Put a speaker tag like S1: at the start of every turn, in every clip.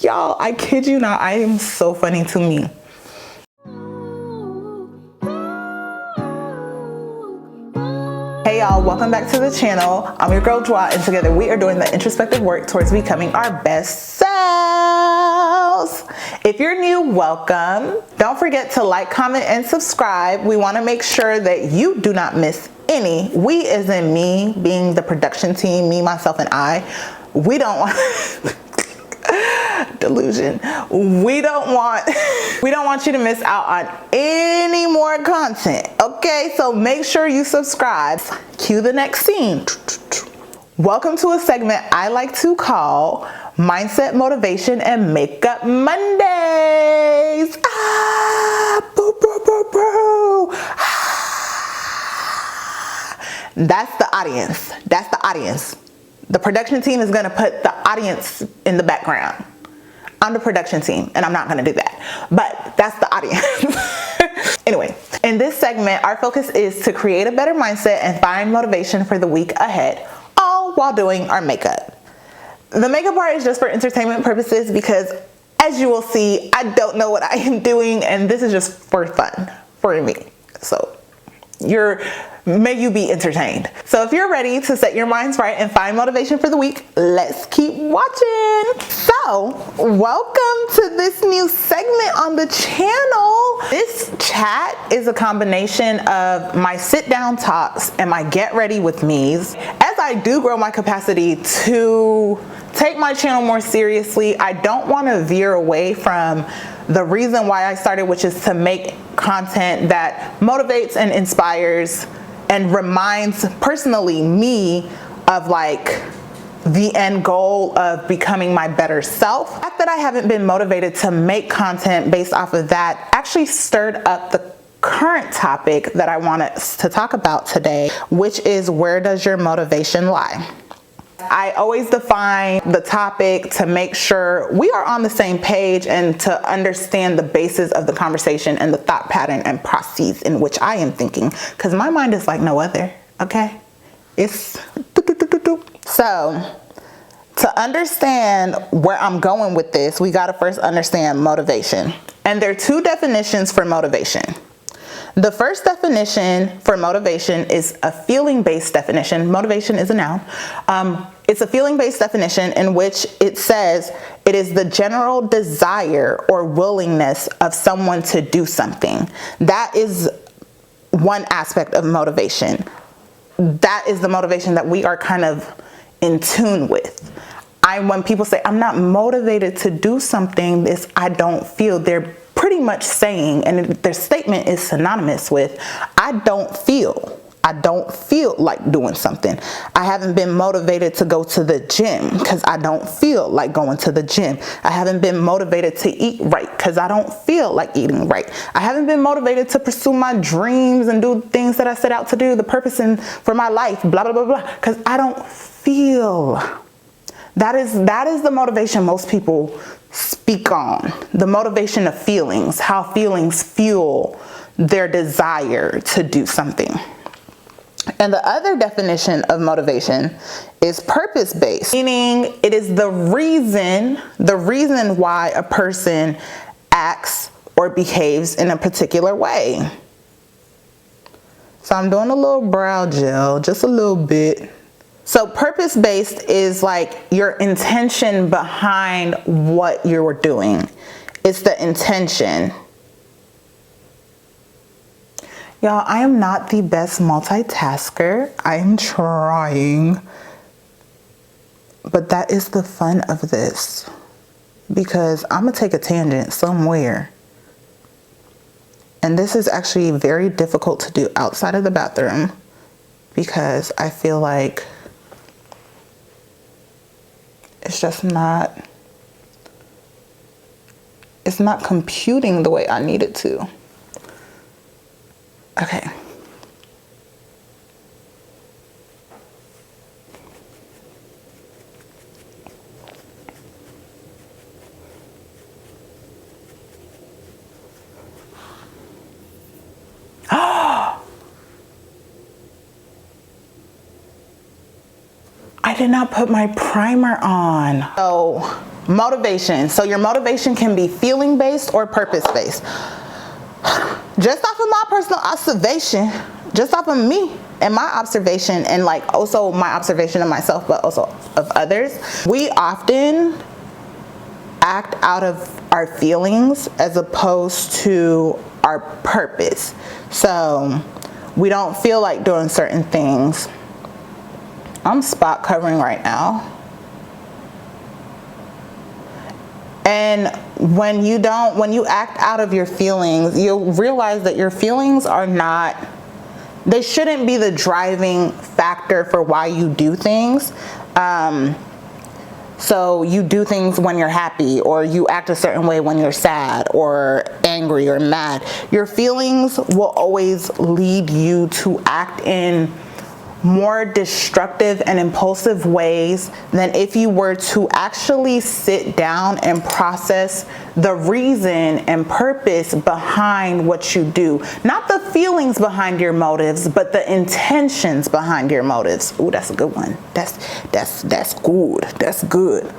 S1: Y'all, I kid you not, I am so funny to me. Hey y'all, welcome back to the channel. I'm your girl Joa, and together we are doing the introspective work towards becoming our best selves. If you're new, welcome. Don't forget to like, comment, and subscribe. We want to make sure that you do not miss any. We as in me, being the production team, me, myself, and I. We don't want delusion. We don't want you to miss out on any more content. Okay, so make sure you subscribe. Cue the next scene. Welcome to a segment I like to call Mindset, Motivation, and Makeup Mondays. Boo, boo, boo, boo. That's the audience. That's the audience. The production team is going to put the audience in the background. I'm the production team, and I'm not going to do that. But that's the audience. Anyway, in this segment, our focus is to create a better mindset and find motivation for the week ahead, all while doing our makeup. The makeup part is just for entertainment purposes because, as you will see, I don't know what I am doing, and this is just for fun for me. So may you be entertained. So if you're ready to set your minds right and find motivation for the week, let's keep watching. So welcome to this new segment on the channel. This chat is a combination of my sit down talks and my get ready with me's. As I do grow my capacity to take my channel more seriously, I don't want to veer away from the reason why I started, which is to make content that motivates and inspires and reminds personally me of like the end goal of becoming my better self. The fact that I haven't been motivated to make content based off of that actually stirred up the current topic that I want us to talk about today, which is, where does your motivation lie? I always define the topic to make sure we are on the same page and to understand the basis of the conversation and the thought pattern and process in which I am thinking, because my mind is like no other, okay? It's so to understand where I'm going with this, we got to first understand motivation. And there are two definitions for motivation. The first definition for motivation is a feeling-based definition. Motivation is a noun. It's a feeling-based definition in which it says it is the general desire or willingness of someone to do something. That is one aspect of motivation. That is the motivation that we are kind of in tune with. When people say, I'm not motivated to do something, I don't feel, they're pretty much saying, and their statement is synonymous with, I don't feel like doing something. I haven't been motivated to go to the gym because I don't feel like going to the gym. I haven't been motivated to eat right because I don't feel like eating right. I haven't been motivated to pursue my dreams and do things that I set out to do, the purpose for my life, blah, blah, blah, blah, because I don't feel. That is the motivation most people speak on. The motivation of feelings, how feelings fuel their desire to do something. And the other definition of motivation is purpose-based, meaning it is the reason why a person acts or behaves in a particular way. So I'm doing a little brow gel, just a little bit. So purpose-based is like your intention behind what you're doing. It's the intention. Y'all, I am not the best multitasker. I am trying. But that is the fun of this. Because I'm going to take a tangent somewhere. And this is actually very difficult to do outside of the bathroom. Because I feel like it's just not, it's not computing the way I need it to. Okay. I did not put my primer on. So Motivation. So your motivation can be feeling based or purpose based. Just off of my personal observation, just off of me and my observation, and like also my observation of myself, but also of others, we often act out of our feelings as opposed to our purpose. So we don't feel like doing certain things. I'm spot covering right now. And when you act out of your feelings, you'll realize that your feelings they shouldn't be the driving factor for why you do things. So you do things when you're happy, or you act a certain way when you're sad or angry or mad. Your feelings will always lead you to act in more destructive and impulsive ways than if you were to actually sit down and process the reason and purpose behind what you do. Not the feelings behind your motives, but the intentions behind your motives. Ooh, that's a good one. That's good. That's good.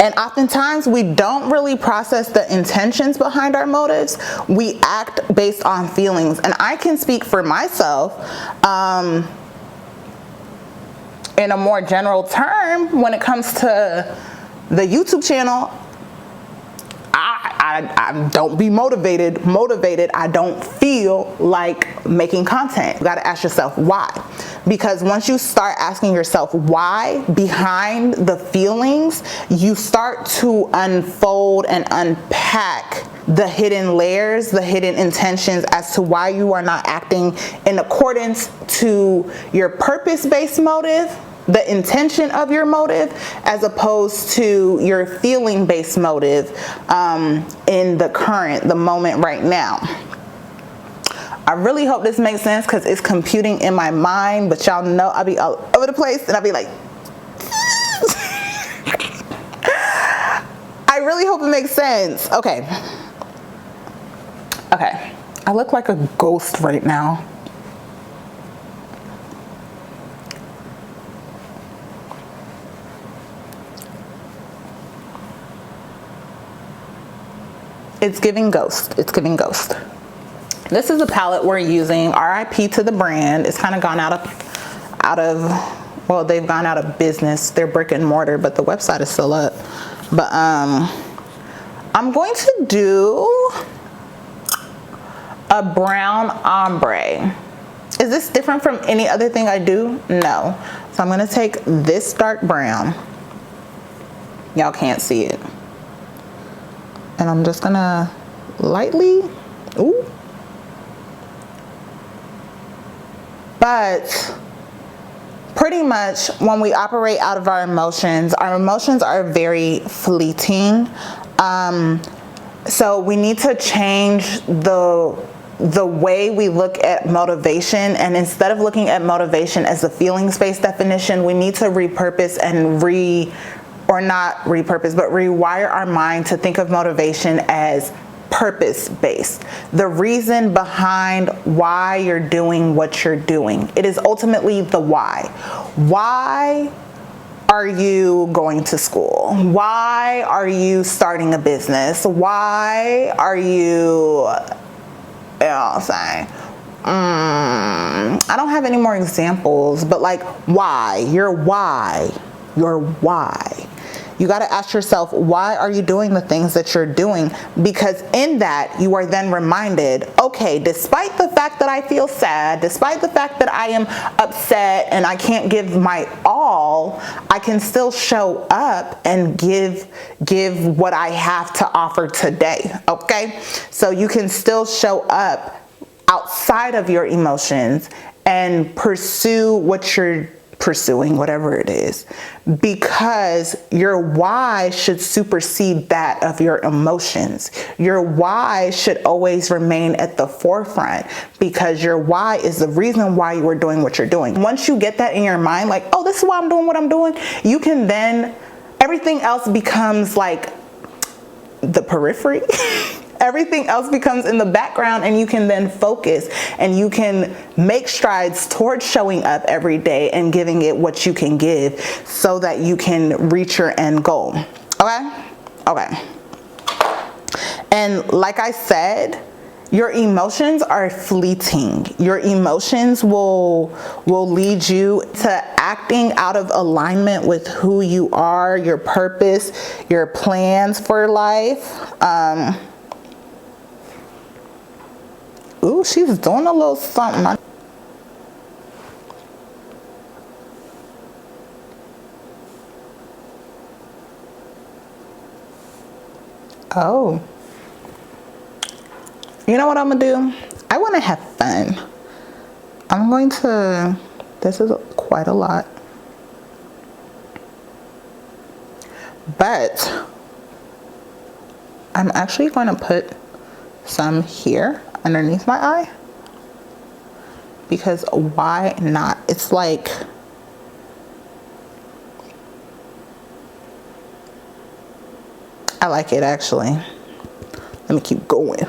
S1: And oftentimes we don't really process the intentions behind our motives. We act based on feelings. And I can speak for myself in a more general term when it comes to the YouTube channel. I don't be motivated. I don't feel like making content. You got to ask yourself why. Because once you start asking yourself why behind the feelings, you start to unfold and unpack the hidden layers, the hidden intentions as to why you are not acting in accordance to your purpose-based motive, the intention of your motive, as opposed to your feeling-based motive in the moment right now. I really hope this makes sense because it's computing in my mind, but y'all know I'll be all over the place and I'll be like, I really hope it makes sense. Okay. I look like a ghost right now. It's giving ghost. This is a palette we're using. RIP to the brand. It's kind of gone out of, well, they've gone out of business. They're brick and mortar, but the website is still up. But I'm going to do a brown ombre. Is this different from any other thing I do? No. So I'm going to take this dark brown. Y'all can't see it. And I'm just gonna lightly, ooh. But pretty much when we operate out of our emotions are very fleeting. So we need to change the way we look at motivation, and instead of looking at motivation as a feelings-based definition, we need to repurpose and rewire our mind to think of motivation as purpose-based. The reason behind why you're doing what you're doing. It is ultimately the why. Why are you going to school? Why are you starting a business? Why are you saying? I don't have any more examples, but like why? Your why. You got to ask yourself, why are you doing the things that you're doing? Because in that, you are then reminded, okay, despite the fact that I feel sad, despite the fact that I am upset and I can't give my all, I can still show up and give what I have to offer today, okay? So you can still show up outside of your emotions and pursue what you're pursuing, whatever it is, because your why should supersede that of your emotions. Your why should always remain at the forefront, because your why is the reason why you are doing what you're doing. Once you get that in your mind, like, oh, this is why I'm doing what I'm doing, you can then, everything else becomes like the periphery. everything else becomes in the background, and you can then focus and you can make strides towards showing up every day and giving it what you can give so that you can reach your end goal. Okay? Okay. And like I said, your emotions are fleeting. Your emotions will lead you to acting out of alignment with who you are, your purpose, your plans for life. Ooh, she's doing a little something. Oh. You know what I'm gonna do? I wanna have fun. I'm going to, this is quite a lot, but I'm actually going to put some here underneath my eye, because why not? It's like, I like it actually. Let me keep going.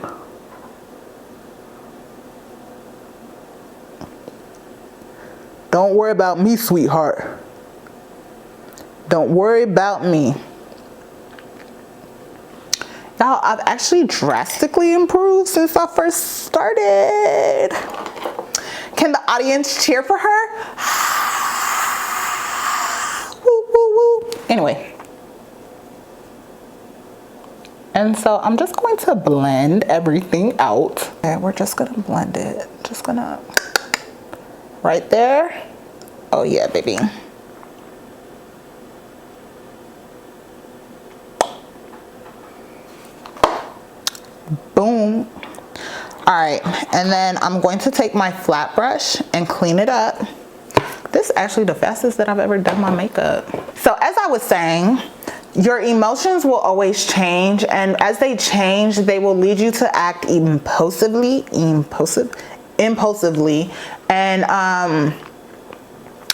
S1: Don't worry about me, sweetheart. Don't worry about me. Y'all, I've actually drastically improved since I first started. Can the audience cheer for her? Woo, woo, woo. Anyway. And so I'm just going to blend everything out. Okay, we're just gonna blend it. Just gonna, right there. Oh yeah, baby. Boom. All right, and then I'm going to take my flat brush and clean it up. This is actually the fastest that I've ever done my makeup. So as I was saying, your emotions will always change, and as they change, they will lead you to act impulsively, and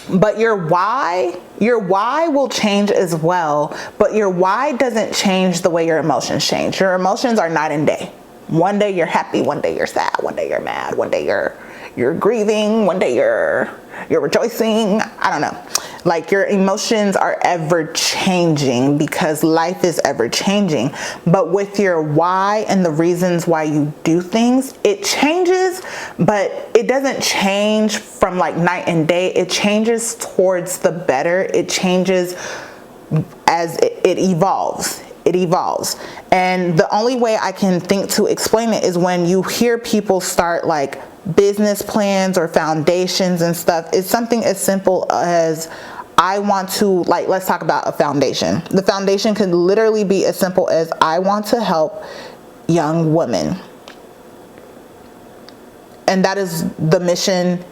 S1: but your why will change as well, but your why doesn't change the way your emotions change. Your emotions are night and day. One day you're happy, one day you're sad, one day you're mad, one day you're grieving, one day you're rejoicing. I don't know. Like, your emotions are ever changing because life is ever changing. But with your why and the reasons why you do things, it changes, but it doesn't change from like night and day. It changes towards the better. It changes as it evolves. It evolves. And the only way I can think to explain it is when you hear people start like business plans or foundations and stuff. It's something as simple as, I want to, like, let's talk about a foundation. The foundation could literally be as simple as, I want to help young women. And that is the mission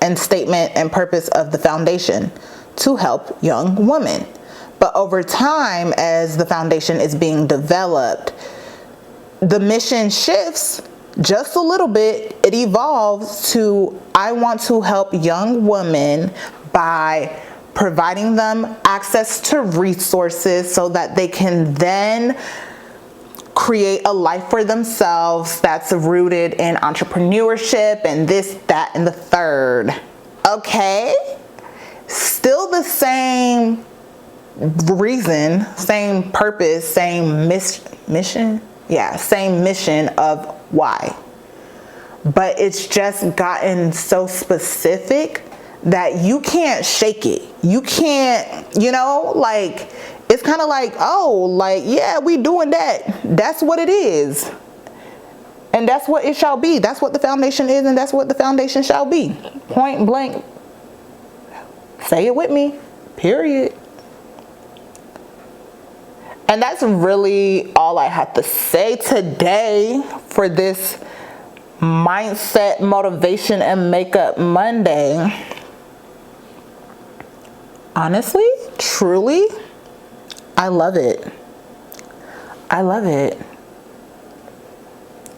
S1: and statement and purpose of the foundation, to help young women. But over time, as the foundation is being developed, the mission shifts just a little bit. It evolves to, I want to help young women by providing them access to resources so that they can then create a life for themselves that's rooted in entrepreneurship and this, that, and the third. Okay? Still the same reason, same purpose, same mission. Yeah, same mission of why. But it's just gotten so specific that you can't shake it. You can't, you know, like, it's kind of like, oh, like, yeah, we doing that. That's what it is. And that's what it shall be. That's what the foundation is, and that's what the foundation shall be. Point blank. Say it with me. Period. And that's really all I have to say today for this Mindset, Motivation, and Makeup Monday. Honestly, truly, I love it. I love it.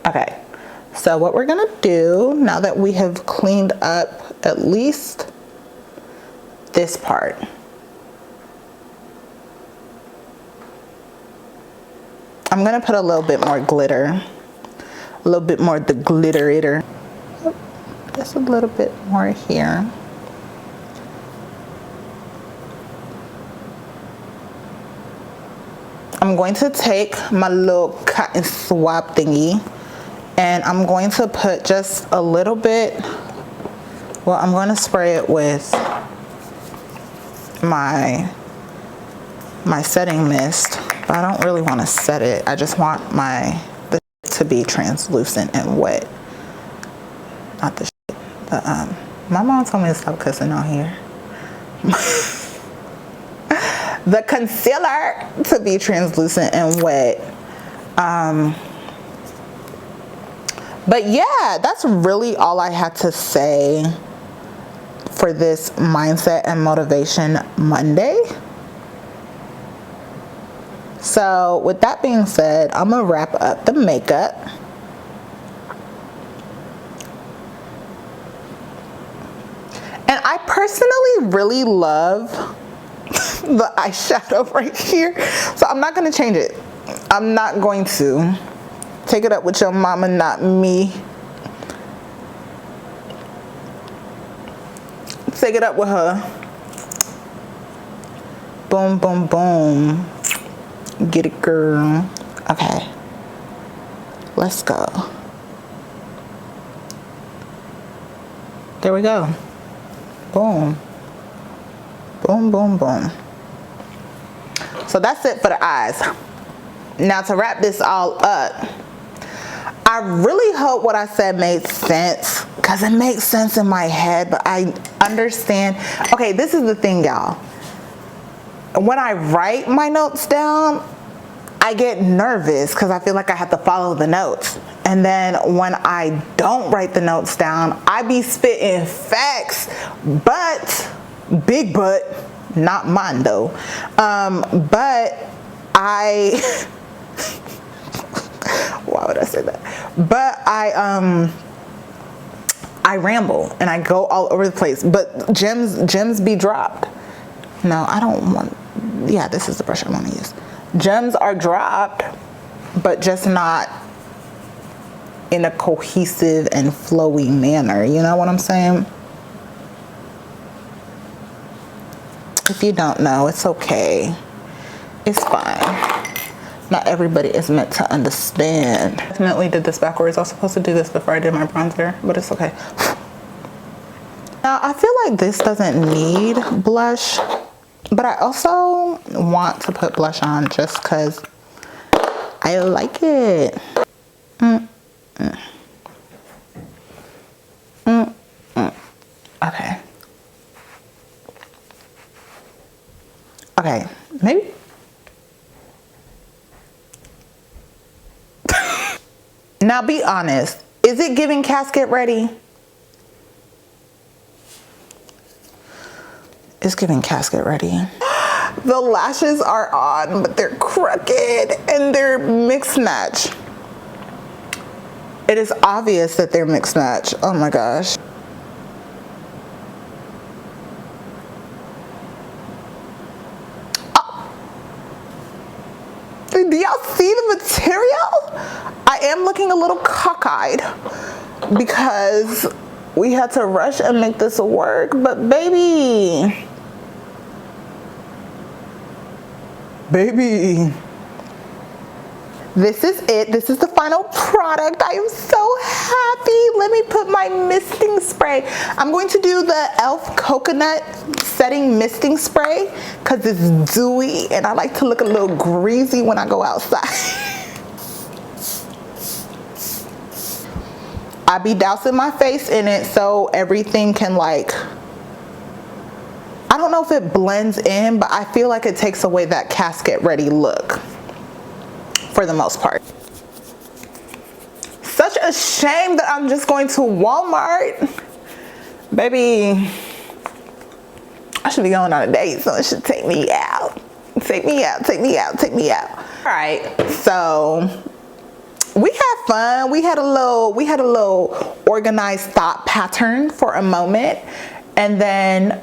S1: Okay, so what we're gonna do now that we have cleaned up at least this part, I'm gonna put a little bit more glitter a little bit more of the glitter. Just a little bit more here. I'm going to take my little cotton swab thingy and I'm going to put just a little bit, well, I'm going to spray it with my setting mist, but I don't really want to set it. I just want the to be translucent and wet. Not the shit. My mom told me to stop cussing out here. The concealer to be translucent and wet. But yeah, that's really all I had to say for this Mindset and Motivation Monday. So with that being said, I'm gonna wrap up the makeup. And I personally really love the eyeshadow right here. So I'm not gonna change it. I'm not going to. Take it up with your mama, not me. Take it up with her. Boom, boom, boom. Get it, girl. Okay. Let's go. There we go. Boom. Boom, boom, boom. So that's it for the eyes. Now to wrap this all up, I really hope what I said made sense, because it makes sense in my head, but I understand. Okay, this is the thing, y'all. When I write my notes down, I get nervous because I feel like I have to follow the notes. And then when I don't write the notes down, I be spitting facts, but, big but, not mine though. But I... Why would I say that? But I ramble and I go all over the place, but gems be dropped. No, I don't want, yeah, this is the brush I want to use. Gems are dropped, but just not in a cohesive and flowy manner. You know what I'm saying? If you don't know, it's okay. It's fine. Not everybody is meant to understand. I definitely did this backwards. I was supposed to do this before I did my bronzer, but it's okay. Now, I feel like this doesn't need blush, but I also want to put blush on just because I like it. Okay. Okay, maybe. Now be honest, is it giving casket ready? It's giving casket ready. The lashes are on, but they're crooked and they're mixed match. It is obvious that they're mixed match. Oh my gosh. Do y'all see the material? I am looking a little cockeyed because we had to rush and make this work, but baby, this is it. This is the final product. I am so happy. Let me put my misting spray. I'm going to do the e.l.f. coconut setting misting spray because it's dewy and I like to look a little greasy when I go outside. I be dousing my face in it so everything can, like, I don't know if it blends in, but I feel like it takes away that casket ready look for the most part. Such a shame that I'm just going to Walmart. Baby, I should be going on a date, so it should take me out. Take me out, take me out, take me out. All right, so we had fun. We had a little organized thought pattern for a moment, and then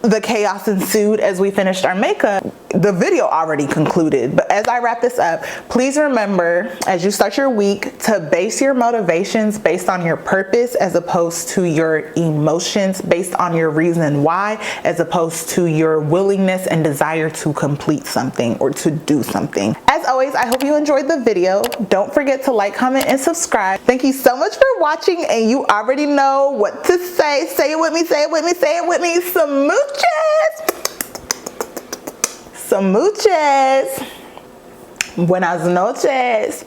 S1: the chaos ensued as we finished our makeup. the video already concluded, but as I wrap this up, please remember as you start your week to base your motivations based on your purpose as opposed to your emotions, based on your reason why as opposed to your willingness and desire to complete something or to do something. As always, I hope you enjoyed the video. Don't forget to like, comment, and subscribe. Thank you so much for watching, and you already know what to say. Say it with me, say it with me, say it with me. Smooches! Some muches. Buenas noches.